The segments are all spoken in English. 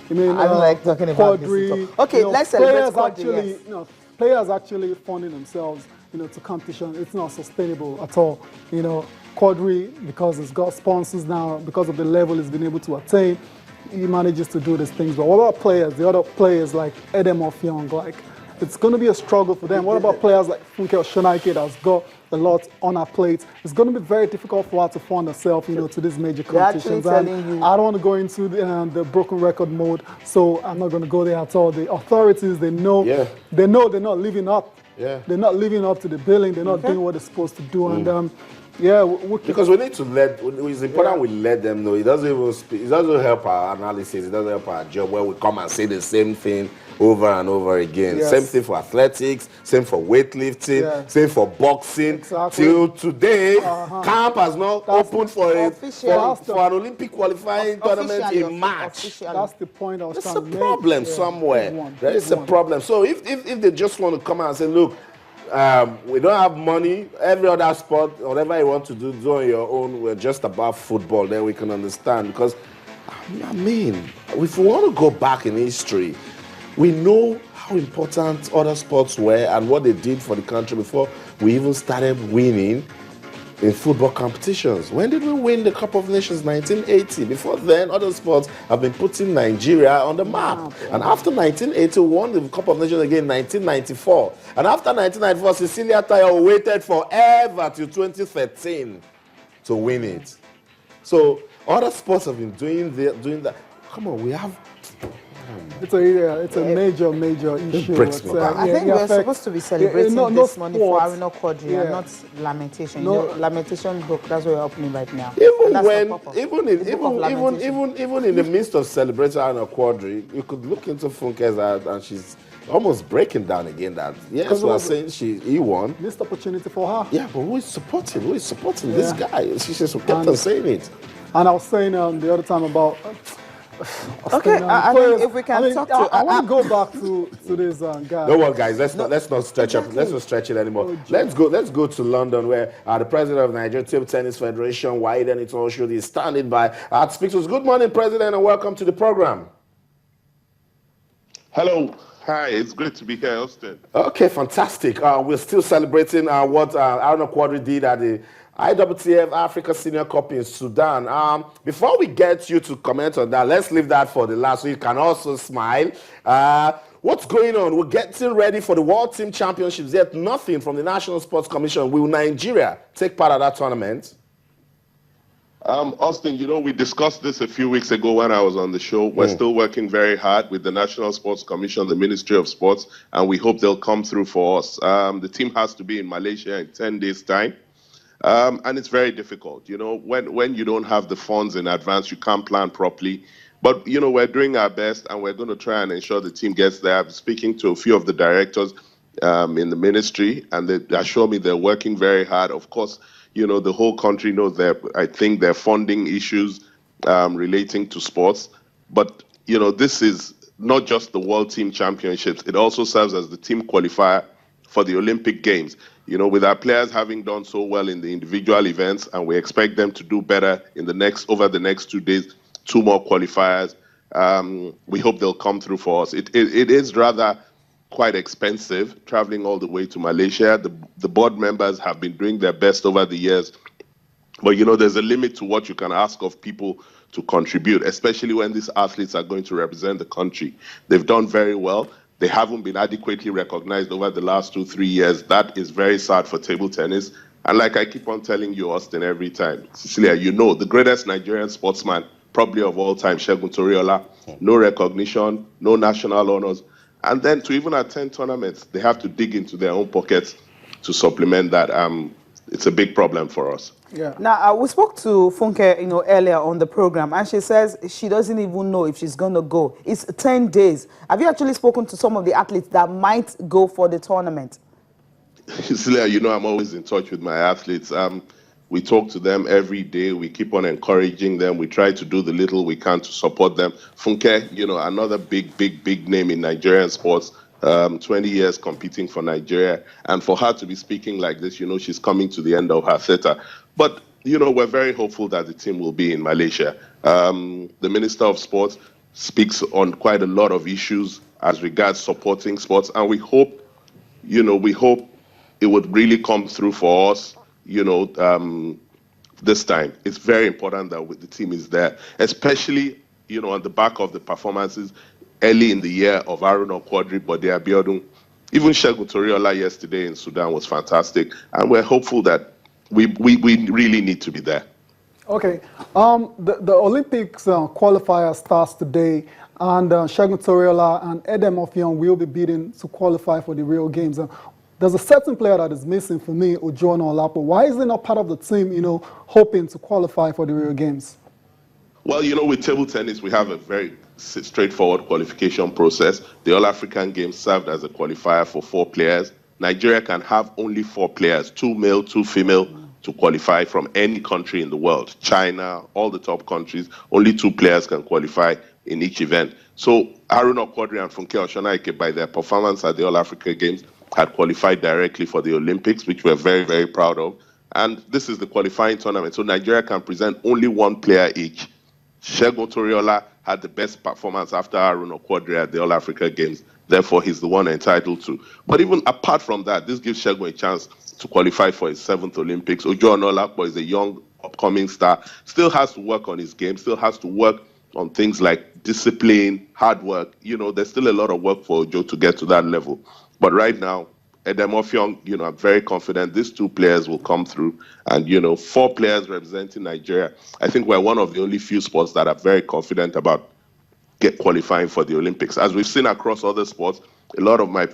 I mean, I don't like talking about this. Quadri, Okay, let's celebrate Quadri. Yes. Players actually funding themselves, to competition. It's not sustainable at all. Quadri, because it's got sponsors now, because of the level it's been able to attain, he manages to do these things. But what about players? The other players like Edem Young, like it's going to be a struggle for them. What about players like Funke that's got a lot on her plate? It's going to be very difficult for her to fund herself, to these major competitions. And I don't want to go into the broken record mode, so I'm not going to go there at all. The authorities, they know they're not living up. Yeah. They're not living up to the billing. They're not doing what they're supposed to do. And because we need to it's important we let them know. It doesn't help our analysis. It doesn't help our job where we come and say the same thing over and over again. Yes. Same thing for athletics, same for weightlifting, same for boxing. Exactly. Till today, camp has not opened for an Olympic qualifying tournament in March. That's the point I was trying to make. There's a problem somewhere. There is a problem. So if they just want to come out and say, look, we don't have money. Every other sport, whatever you want to do on your own. We're just about football. Then we can understand. Because, I mean, if we want to go back in history, we know how important other sports were and what they did for the country before we even started winning in football competitions. When did we win the Cup of Nations? 1980. Before then, other sports have been putting Nigeria on the map. And after 1980, we won the Cup of Nations again in 1994. And after 1994, Cecilia Tayo waited forever till 2013 to win it. So other sports have been doing that. Come on, we have... It's a major issue. I think we're supposed to be celebrating this morning for Aruna Quadri and not lamentation. Lamentation book. That's what we're opening right now. Even in the midst of celebrating Aruna Quadri, you could look into Funke's and she's almost breaking down again. That yes, we are saying he won. Missed opportunity for her. Yeah, but who is supporting this guy? She just kept on saying it. And I was saying the other time about. Okay, I think if we can talk to... I want to go back to this guy. No one, guys. Let's not stretch up. Let's not stretch it anymore. Let's go to London, where the president of Nigeria Table Tennis Federation, Enitan-Oshodi, is standing by. Speaks to us. Good morning, President, and welcome to the program. Hello. Hi, it's great to be here, Austin. Okay, fantastic. We're still celebrating what Aruna Quadri did at the IWTF Africa Senior Cup in Sudan. Before we get you to comment on that, let's leave that for the last so you can also smile. What's going on? We're getting ready for the World Team Championships, yet nothing from the National Sports Commission. Will Nigeria take part of that tournament? Austin, we discussed this a few weeks ago when I was on the show. We're still working very hard with the National Sports Commission, the Ministry of Sports, and we hope they'll come through for us. The team has to be in Malaysia in 10 days' time. And it's very difficult, when you don't have the funds in advance, you can't plan properly. But, we're doing our best and we're going to try and ensure the team gets there. I'm speaking to a few of the directors in the ministry, and they assure me they're working very hard. Of course, the whole country knows I think there are funding issues relating to sports. But, this is not just the World Team Championships. It also serves as the team qualifier for the Olympic Games. With our players having done so well in the individual events, and we expect them to do better over the next 2 days, 2 more qualifiers. We hope they'll come through for us. It is rather quite expensive traveling all the way to Malaysia. The board members have been doing their best over the years, but there's a limit to what you can ask of people to contribute, especially when these athletes are going to represent the country. They've done very well. They haven't been adequately recognized over the last 2-3 years. That is very sad for table tennis. And like I keep on telling you, Austin, every time, Cecilia, the greatest Nigerian sportsman, probably of all time, Segun Toriola, no recognition, no national honors. And then to even attend tournaments, they have to dig into their own pockets to supplement that. It's a big problem for us. Yeah. Now, we spoke to Funke, earlier on the program, and she says she doesn't even know if she's going to go. It's 10 days. Have you actually spoken to some of the athletes that might go for the tournament? Cecilia, I'm always in touch with my athletes. We talk to them every day. We keep on encouraging them. We try to do the little we can to support them. Funke, another big name in Nigerian sports. 20 years competing for Nigeria, and for her to be speaking like this, she's coming to the end of her theta. But, we're very hopeful that the team will be in Malaysia. The Minister of Sports speaks on quite a lot of issues as regards supporting sports, and we hope it would really come through for us, this time. It's very important that the team is there, especially, on the back of the performances early in the year of Enitan-Oshodi, Bode Abiodun. Even Segun Toriola yesterday in Sudan was fantastic, and we're hopeful that we really need to be there. Okay, the Olympics qualifier starts today, and Segun Toriola and Enitan-Oshodi will be bidding to qualify for the Rio Games. There's a certain player that is missing for me, Ojo Olapo. Why is he not part of the team, hoping to qualify for the Rio Games? Well, with table tennis, we have a very straightforward qualification process. The All-African Games served as a qualifier for 4 players. Nigeria can have only 4 players, 2 male, 2 female, to qualify from any country in the world. China, all the top countries, only 2 players can qualify in each event. So Enitan-Oshodi and Enitan-Oshodi, by their performance at the All-Africa Games, had qualified directly for the Olympics, which we're very, very proud of. And this is the qualifying tournament. So Nigeria can present only 1 player each. Segun Toriola had the best performance after Enitan-Oshodi at the All-Africa Games. Therefore, he's the one entitled to. But even apart from that, this gives Segun a chance to qualify for his 7th Olympics. Ojo Olapo is a young, upcoming star. Still has to work on his game. Still has to work on things like discipline, hard work. There's still a lot of work for Ojo to get to that level. But right now, Enitan-Oshodi, I'm very confident these 2 players will come through. And, 4 players representing Nigeria. I think we're one of the only few sports that are very confident about qualifying for the Olympics. As we've seen across other sports, a lot of my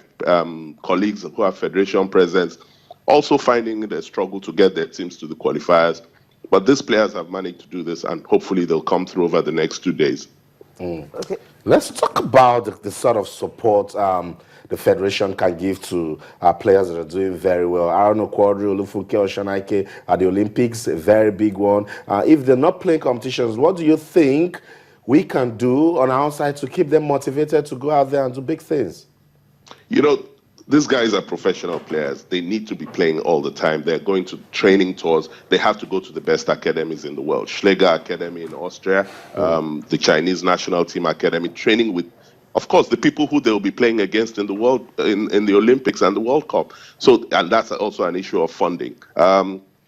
colleagues who are federation presidents also finding it a struggle to get their teams to the qualifiers. But these players have managed to do this, and hopefully they'll come through over the next 2 days. Okay. Let's talk about the sort of support the federation can give to players that are doing very well. Enitan-Oshodi, Olufunke Oshonaike at the Olympics, a very big one. If they're not playing competitions, what do you think we can do on our side to keep them motivated to go out there and do big things? These guys are professional players. They need to be playing all the time. They're going to training tours. They have to go to the best academies in the world. Schläger Academy in Austria, the Chinese national team academy, training with, of course, the people who they'll be playing against in the world, in the Olympics and the World Cup. So, and that's also an issue of funding.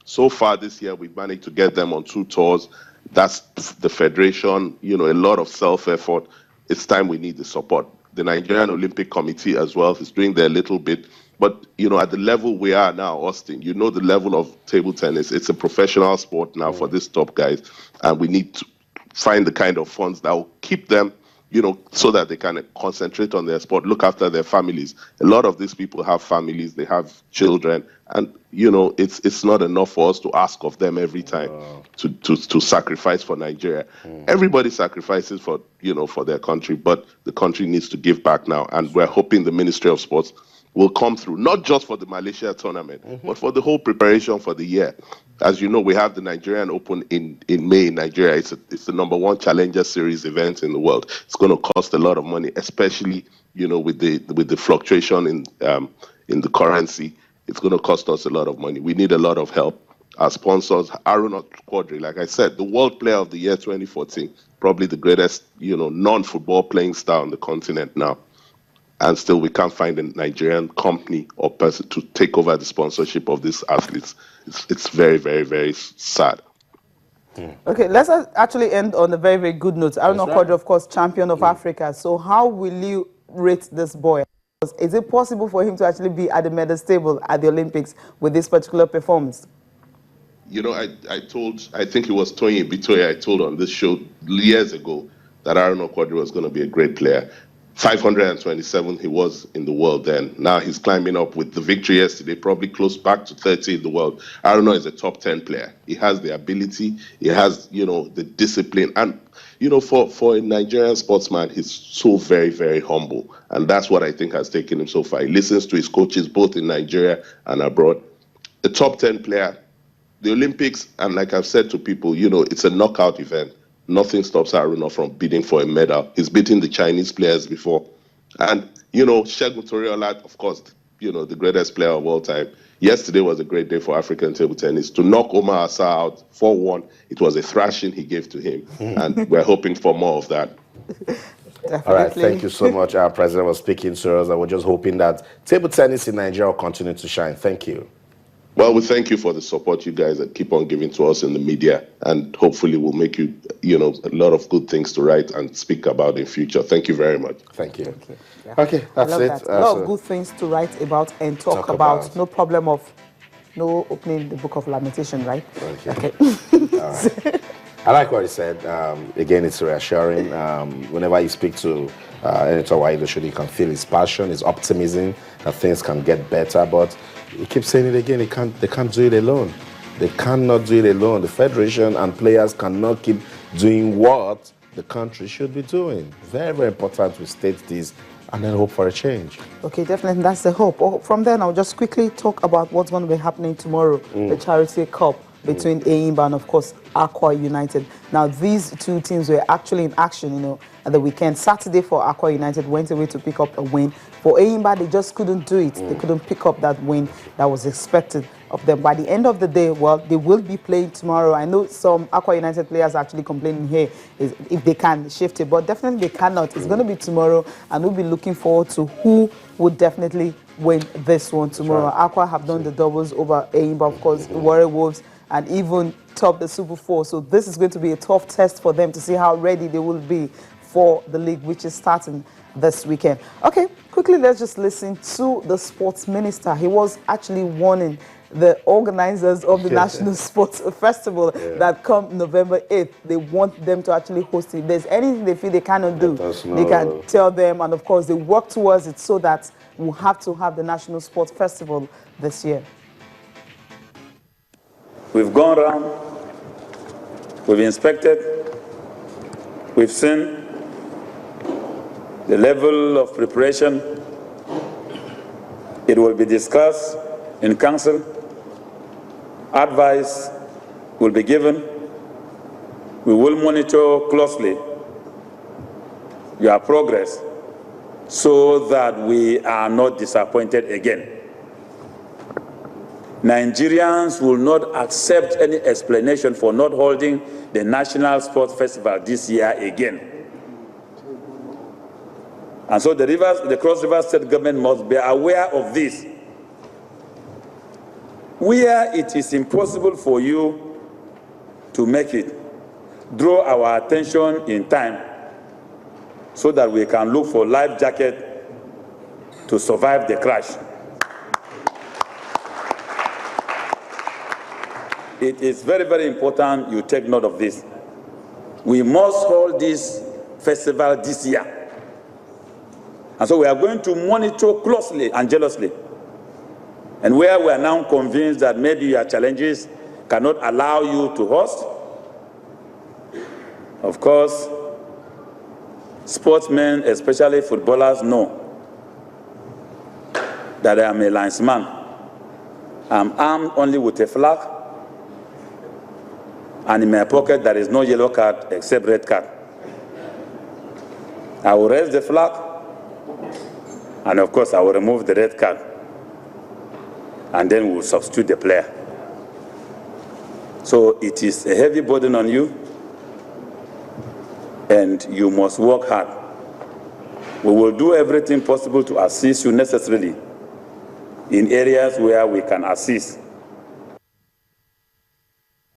So far this year, we've managed to get them on 2 tours. That's the federation, a lot of self-effort. It's time we need the support. The Nigerian Olympic Committee as well is doing their little bit. But, at the level we are now, Austin, the level of table tennis, it's a professional sport now for these top guys. And we need to find the kind of funds that will keep them, so that they can concentrate on their sport, look after their families. A lot of these people have families, they have children, and, it's not enough for us to ask of them every time to sacrifice for Nigeria. Everybody sacrifices for their country, but the country needs to give back now. And we're hoping the Ministry of Sports will come through, not just for the Malaysia tournament, but for the whole preparation for the year. As you know, we have the Nigerian Open in May in Nigeria. It's the #1 Challenger Series event in the world. It's going to cost a lot of money, especially with the fluctuation in the currency. It's going to cost us a lot of money. We need a lot of help. Our sponsors, Enitan-Oshodi, like I said, the World Player of the Year 2014, probably the greatest non-football playing star on the continent now. And still, we can't find a Nigerian company or person to take over the sponsorship of these athletes. It's very, very, very sad. Okay, let's actually end on a very, very good note. Enitan-Oshodi, of course, champion of Africa. So how will you rate this boy? Is it possible for him to actually be at the medal table at the Olympics with this particular performance? I think it was Tony Bitoye I told on this show years ago that Enitan-Oshodi was going to be a great player. 527 he was in the world then. Now he's climbing up with the victory yesterday, probably close back to 30 in the world. Enitan is a top 10 player. He has the ability, he has, the discipline. And, for a Nigerian sportsman, he's so very, very humble. And that's what I think has taken him so far. He listens to his coaches both in Nigeria and abroad. A top 10 player, the Olympics, and like I've said to people, it's a knockout event. Nothing stops Haruna from bidding for a medal. He's beaten the Chinese players before. And, Segun Toriola, of course, the greatest player of all time. Yesterday was a great day for African table tennis. To knock Omar Asa out 4-1, it was a thrashing he gave to him. And we're hoping for more of that. Definitely. All right, thank you so much. Our president was speaking to us, and we're just hoping that table tennis in Nigeria will continue to shine. Thank you. Well, we thank you for the support you guys that keep on giving to us in the media, and hopefully we'll make you, a lot of good things to write and speak about in future. Thank you very much. Thank you. Thank you. Yeah. Okay, that's I love it. that. A lot of good things to write about and talk about. No problem of no opening the book of lamentation, right? Okay. All right. I like what he said. Again, it's reassuring. Whenever you speak to Enitan-Oshodi, you can feel his passion, his optimism that things can get better. But he keeps saying it again. They can't do it alone. They cannot do it alone. The federation and players cannot keep doing what the country should be doing. Very, very important we state this and then hope for a change. Okay, definitely. That's the hope. From then, I'll just quickly talk about what's going to be happening tomorrow, the Charity Cup between Enyimba and, of course, Akwa United. Now, these two teams were actually in action, at the weekend. Saturday for Akwa United went away to pick up a win. For Enyimba, they just couldn't do it. They couldn't pick up that win that was expected of them. By the end of the day, well, they will be playing tomorrow. I know some Akwa United players are actually complaining here if they can shift it, but definitely they cannot. It's going to be tomorrow, and we'll be looking forward to who would definitely win this one tomorrow. Right. Akwa have done the doubles over Enyimba, of course, the Warrior Wolves, and even top the Super 4. So this is going to be a tough test for them to see how ready they will be for the league, which is starting this weekend. Okay, quickly, let's just listen to the sports minister. He was actually warning the organizers of the National Sports Festival that come November 8th. They want them to actually host it. If there's anything they feel they cannot do, they can tell them. And of course, they work towards it so that we'll have to have the National Sports Festival this year. We've gone around, we've inspected, we've seen the level of preparation. It will be discussed in council. Advice will be given. We will monitor closely your progress so that we are not disappointed again. Nigerians will not accept any explanation for not holding the National Sports Festival this year again. And so the Cross River State government must be aware of this. Where it is impossible for you to make it, draw our attention in time so that we can look for life jacket to survive the crash. It is very, very important you take note of this. We must hold this festival this year. And so we are going to monitor closely and jealously. And where we are now convinced that maybe your challenges cannot allow you to host, of course, sportsmen, especially footballers, know that I am a linesman. I'm armed only with a flag, and in my pocket there is no yellow card except red card. I will raise the flag, and of course I will remove the red card, and then we will substitute the player. So it is a heavy burden on you, and you must work hard. We will do everything possible to assist you necessarily in areas where we can assist.